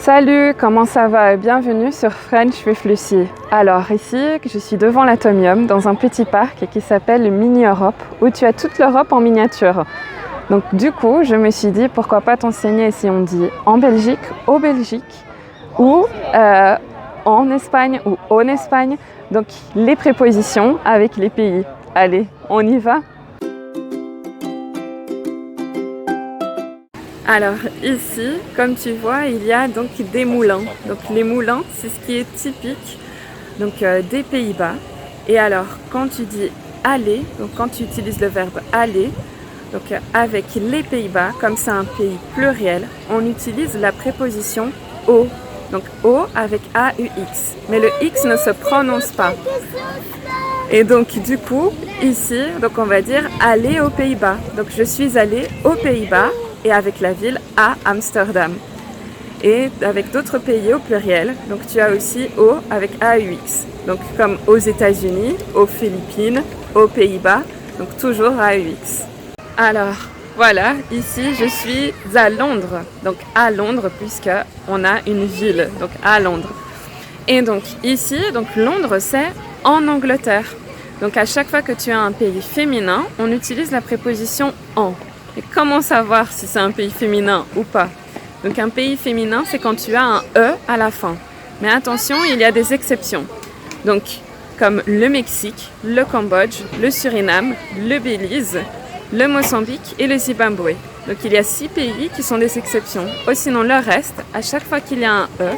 Salut, comment ça va? Bienvenue sur French with Lucy. Alors ici, je suis devant l'Atomium dans un petit parc qui s'appelle Mini Europe où tu as toute l'Europe en miniature. Donc du coup, je me suis dit pourquoi pas t'enseigner si on dit en Belgique, au Belgique ou en Espagne ou en Espagne. Donc les prépositions avec les pays. Allez, on y va? Alors ici, comme tu vois, il y a donc des moulins. Donc les moulins, c'est ce qui est typique des Pays-Bas. Et alors, quand tu dis aller, donc quand tu utilises le verbe aller, donc avec les Pays-Bas, comme c'est un pays pluriel, on utilise la préposition au. Donc au avec AUX. Mais le X ne se prononce pas. Et donc du coup, ici, donc on va dire aller aux Pays-Bas. Donc je suis allée aux Pays-Bas et avec la ville à Amsterdam. Et avec d'autres pays au pluriel, donc tu as aussi au avec AUX. Donc comme aux États-Unis, aux Philippines, aux Pays-Bas, donc toujours AUX. Alors voilà, ici je suis à Londres. Donc à Londres puisque on a une ville, donc à Londres. Et donc ici, donc Londres c'est en Angleterre. Donc à chaque fois que tu as un pays féminin, on utilise la préposition en. Et comment savoir si c'est un pays féminin ou pas? Donc un pays féminin, c'est quand tu as un E à la fin. Mais attention, il y a des exceptions. Donc comme le Mexique, le Cambodge, le Suriname, le Belize, le Mozambique et le Zimbabwe. Donc il y a 6 pays qui sont des exceptions. Ou sinon le reste, à chaque fois qu'il y a un E,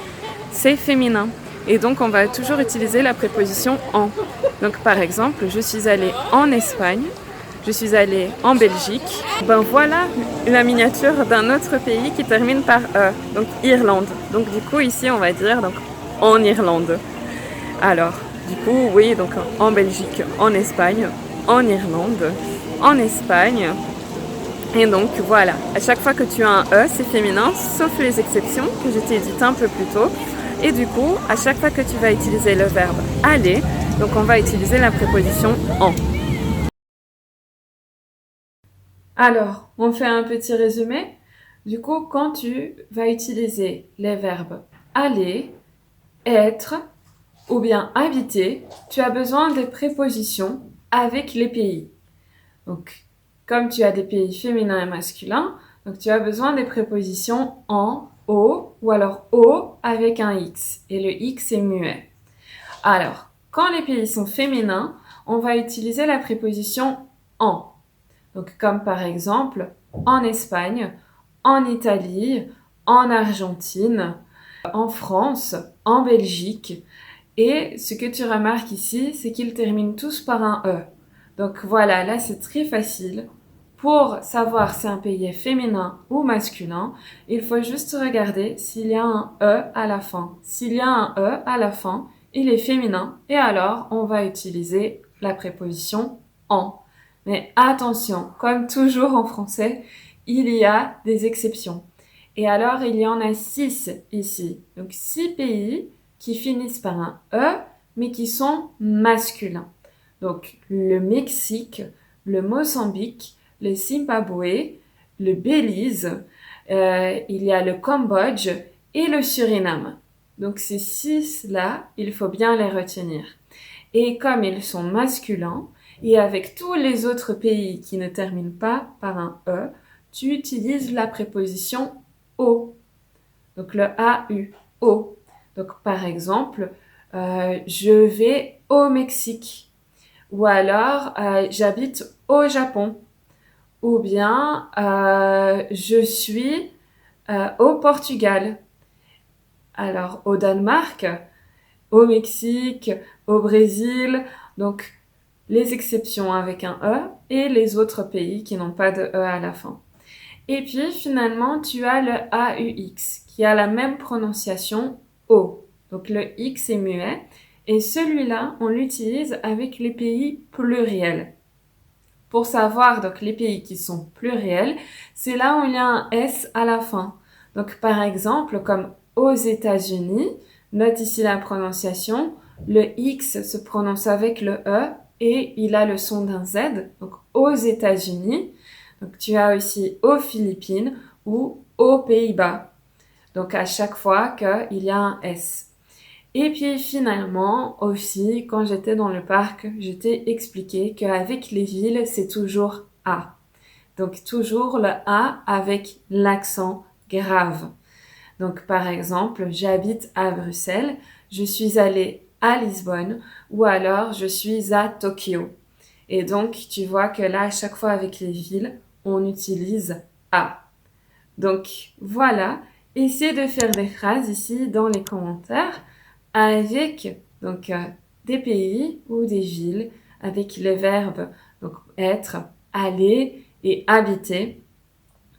c'est féminin. Et donc on va toujours utiliser la préposition en. Donc par exemple, je suis allée en Espagne. Je suis allée en Belgique. Ben voilà la miniature d'un autre pays qui termine par E, donc Irlande. Donc du coup ici on va dire donc en Irlande. Alors du coup oui donc en Belgique, en Espagne, en Irlande, en Espagne. Et donc voilà, à chaque fois que tu as un E c'est féminin, sauf les exceptions que je t'ai dites un peu plus tôt. Et du coup à chaque fois que tu vas utiliser le verbe aller, donc on va utiliser la préposition en. Alors, on fait un petit résumé. Du coup, quand tu vas utiliser les verbes aller, être ou bien habiter, tu as besoin des prépositions avec les pays. Donc, comme tu as des pays féminins et masculins, donc tu as besoin des prépositions en, au ou alors au avec un X. Et le X est muet. Alors, quand les pays sont féminins, on va utiliser la préposition en. Donc, comme par exemple en Espagne, en Italie, en Argentine, en France, en Belgique. Et ce que tu remarques ici, c'est qu'ils terminent tous par un E. Donc voilà, là c'est très facile. Pour savoir si un pays est féminin ou masculin, il faut juste regarder s'il y a un E à la fin. S'il y a un E à la fin, il est féminin et alors on va utiliser la préposition en. Mais attention, comme toujours en français, il y a des exceptions. Et alors, il y en a 6 ici. Donc 6 pays qui finissent par un E, mais qui sont masculins. Donc le Mexique, le Mozambique, le Zimbabwe, le Belize, il y a le Cambodge et le Suriname. Donc ces 6-là, il faut bien les retenir. Et comme ils sont masculins, et avec tous les autres pays qui ne terminent pas par un E, tu utilises la préposition au. Donc le AU, au. Donc par exemple, je vais au Mexique. Ou alors, j'habite au Japon. Ou bien, je suis au Portugal. Alors au Danemark, au Mexique, au Brésil. Donc les exceptions avec un E et les autres pays qui n'ont pas de E à la fin. Et puis finalement, tu as le AUX qui a la même prononciation O. Donc le X est muet et celui-là, on l'utilise avec les pays pluriels. Pour savoir donc les pays qui sont pluriels, c'est là où il y a un S à la fin. Donc par exemple, comme aux États-Unis, note ici la prononciation, le X se prononce avec le E et il a le son d'un Z, donc aux États-Unis. Donc tu as aussi aux Philippines ou aux Pays-Bas. Donc à chaque fois qu'il y a un S. Et puis finalement aussi, quand j'étais dans le parc, je t'ai expliqué qu'avec les villes, c'est toujours A. Donc toujours le A avec l'accent grave. Donc par exemple, j'habite à Bruxelles, je suis allée à Lisbonne ou alors je suis à Tokyo. Et donc tu vois que là, à chaque fois avec les villes, on utilise A. Donc voilà, essaie de faire des phrases ici dans les commentaires avec des pays ou des villes avec les verbes donc être, aller et habiter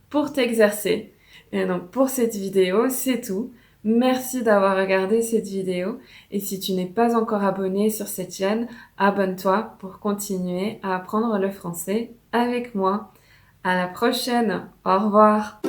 pour t'exercer. Et donc pour cette vidéo, c'est tout. Merci d'avoir regardé cette vidéo et si tu n'es pas encore abonné sur cette chaîne, abonne-toi pour continuer à apprendre le français avec moi. À la prochaine. Au revoir.